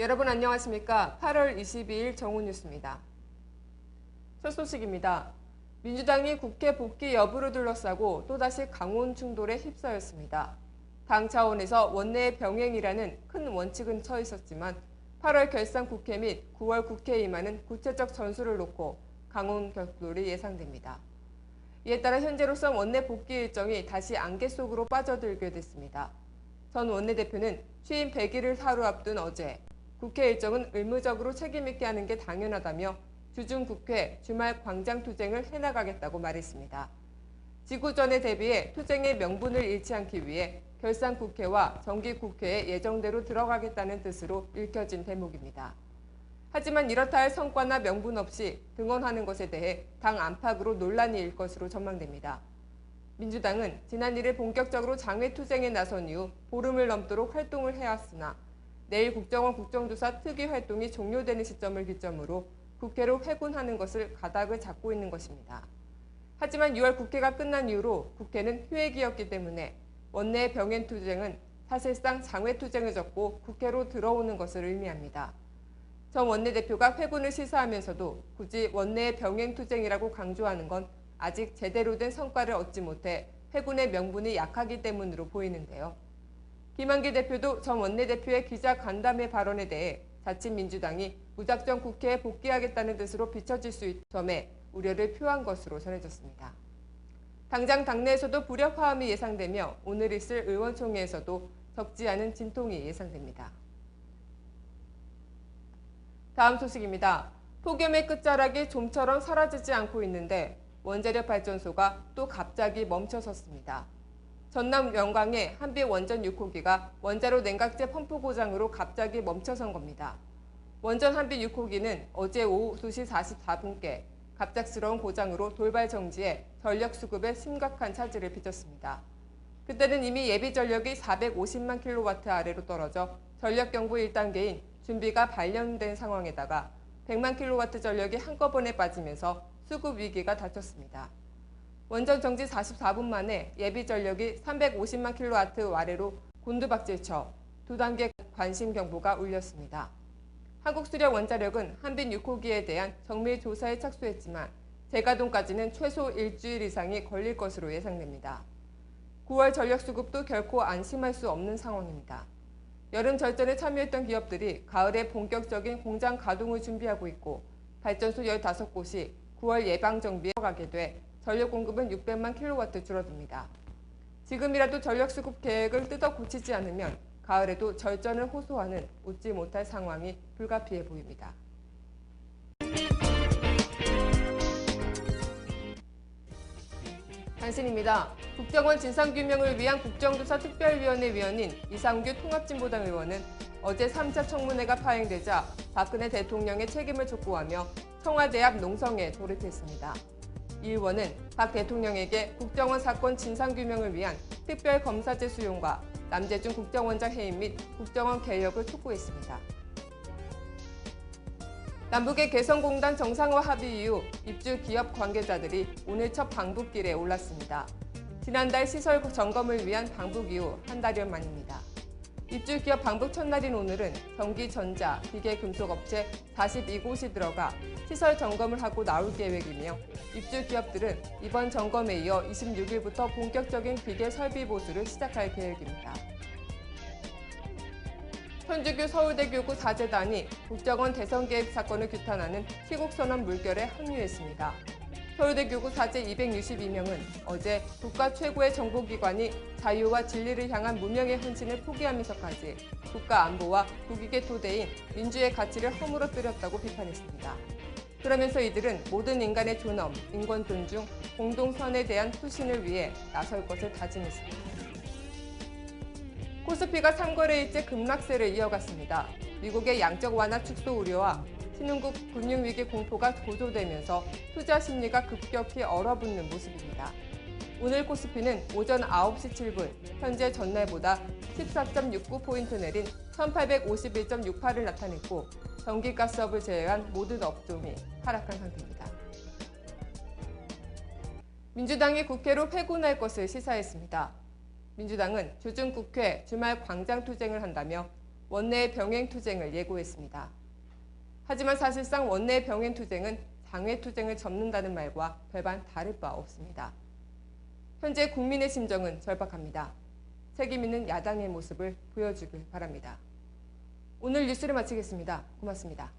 여러분 안녕하십니까? 8월 22일 정오뉴스입니다. 첫 소식입니다. 민주당이 국회 복귀 여부를 둘러싸고 또다시 강원 충돌에 휩싸였습니다. 당 차원에서 원내의 병행이라는 큰 원칙은 쳐 있었지만 8월 결산 국회 및 9월 국회에 임하는 구체적 전술을 놓고 강원 격돌이 예상됩니다. 이에 따라 현재로선 원내 복귀 일정이 다시 안개 속으로 빠져들게 됐습니다. 전 원내대표는 취임 100일을 하루 앞둔 어제 국회 일정은 의무적으로 책임있게 하는 게 당연하다며 주중국회 주말 광장투쟁을 해나가겠다고 말했습니다. 지구전에 대비해 투쟁의 명분을 잃지 않기 위해 결산국회와 정기국회에 예정대로 들어가겠다는 뜻으로 읽혀진 대목입니다. 하지만 이렇다 할 성과나 명분 없이 등원하는 것에 대해 당 안팎으로 논란이 일 것으로 전망됩니다. 민주당은 지난 1일 본격적으로 장외투쟁에 나선 이후 보름을 넘도록 활동을 해왔으나 내일 국정원 국정조사 특위 활동이 종료되는 시점을 기점으로 국회로 회군하는 것을 가닥을 잡고 있는 것입니다. 하지만 6월 국회가 끝난 이후로 국회는 휴회기였기 때문에 원내 병행투쟁은 사실상 장외투쟁을 접고 국회로 들어오는 것을 의미합니다. 전 원내대표가 회군을 시사하면서도 굳이 원내의 병행투쟁이라고 강조하는 건 아직 제대로 된 성과를 얻지 못해 회군의 명분이 약하기 때문으로 보이는데요. 김한길 대표도 전 원내대표의 기자 간담회 발언에 대해 자칫 민주당이 무작정 국회에 복귀하겠다는 뜻으로 비춰질 수 있는 점에 우려를 표한 것으로 전해졌습니다. 당장 당내에서도 불협화음이 예상되며 오늘 있을 의원총회에서도 적지 않은 진통이 예상됩니다. 다음 소식입니다. 폭염의 끝자락이 좀처럼 사라지지 않고 있는데 원자력 발전소가 또 갑자기 멈춰섰습니다. 전남 영광의 한빛 원전 6호기가 원자로 냉각제 펌프 고장으로 갑자기 멈춰선 겁니다. 원전 한빛 6호기는 어제 오후 2시 44분께 갑작스러운 고장으로 돌발 정지해 전력 수급에 심각한 차질을 빚었습니다. 그때는 이미 예비 전력이 450만 킬로와트 아래로 떨어져 전력 경보 1단계인 준비가 발령된 상황에다가 100만 킬로와트 전력이 한꺼번에 빠지면서 수급 위기가 닥쳤습니다. 원전 정지 44분 만에 예비 전력이 350만 킬로와트 아래로 곤두박질쳐 2단계 관심 경보가 울렸습니다. 한국수력원자력은 한빛 6호기에 대한 정밀 조사에 착수했지만 재가동까지는 최소 일주일 이상이 걸릴 것으로 예상됩니다. 9월 전력 수급도 결코 안심할 수 없는 상황입니다. 여름 절전에 참여했던 기업들이 가을에 본격적인 공장 가동을 준비하고 있고 발전소 15곳이 9월 예방정비에 들어가게 돼 전력 공급은 600만 킬로와트 줄어듭니다. 지금이라도 전력 수급 계획을 뜯어 고치지 않으면 가을에도 절전을 호소하는 웃지 못할 상황이 불가피해 보입니다. 단신입니다. 국정원 진상규명을 위한 국정조사 특별위원회 위원인 이상규 통합진보당 의원은 어제 3차 청문회가 파행되자 박근혜 대통령의 책임을 촉구하며 청와대 앞 농성에 돌입했습니다. 이 의원은 박 대통령에게 국정원 사건 진상규명을 위한 특별검사제 수용과 남재준 국정원장 해임 및 국정원 개혁을 촉구했습니다. 남북의 개성공단 정상화 합의 이후 입주 기업 관계자들이 오늘 첫 방북길에 올랐습니다. 지난달 시설 점검을 위한 방북 이후 한 달여 만입니다. 입주 기업 방북 첫날인 오늘은 전기, 전자, 기계, 금속업체 42곳이 들어가 시설 점검을 하고 나올 계획이며 입주 기업들은 이번 점검에 이어 26일부터 본격적인 기계 설비 보수를 시작할 계획입니다. 현주규 서울대교구 4재단이 국정원 대선 개입 사건을 규탄하는 시국선언 물결에 합류했습니다. 서울대교구 4재 262명은 어제 국가 최고의 정보기관이 자유와 진리를 향한 무명의 헌신을 포기하면서까지 국가 안보와 국익의 토대인 민주의 가치를 허물어뜨렸다고 비판했습니다. 그러면서 이들은 모든 인간의 존엄, 인권 존중, 공동선에 대한 투신을 위해 나설 것을 다짐했습니다. 코스피가 3거래일째 급락세를 이어갔습니다. 미국의 양적 완화 축소 우려와 신흥국 금융위기 공포가 고조되면서 투자 심리가 급격히 얼어붙는 모습입니다. 오늘 코스피는 오전 9시 7분, 현재 전날보다 14.69포인트 내린 1851.68을 나타냈고 전기가스업을 제외한 모든 업종이 하락한 상태입니다. 민주당이 국회로 회군할 것을 시사했습니다. 민주당은 주중국회 주말 광장투쟁을 한다며 원내 병행투쟁을 예고했습니다. 하지만 사실상 원내 병행투쟁은 장외투쟁을 접는다는 말과 별반 다를 바 없습니다. 현재 국민의 심정은 절박합니다. 책임 있는 야당의 모습을 보여주길 바랍니다. 오늘 뉴스를 마치겠습니다. 고맙습니다.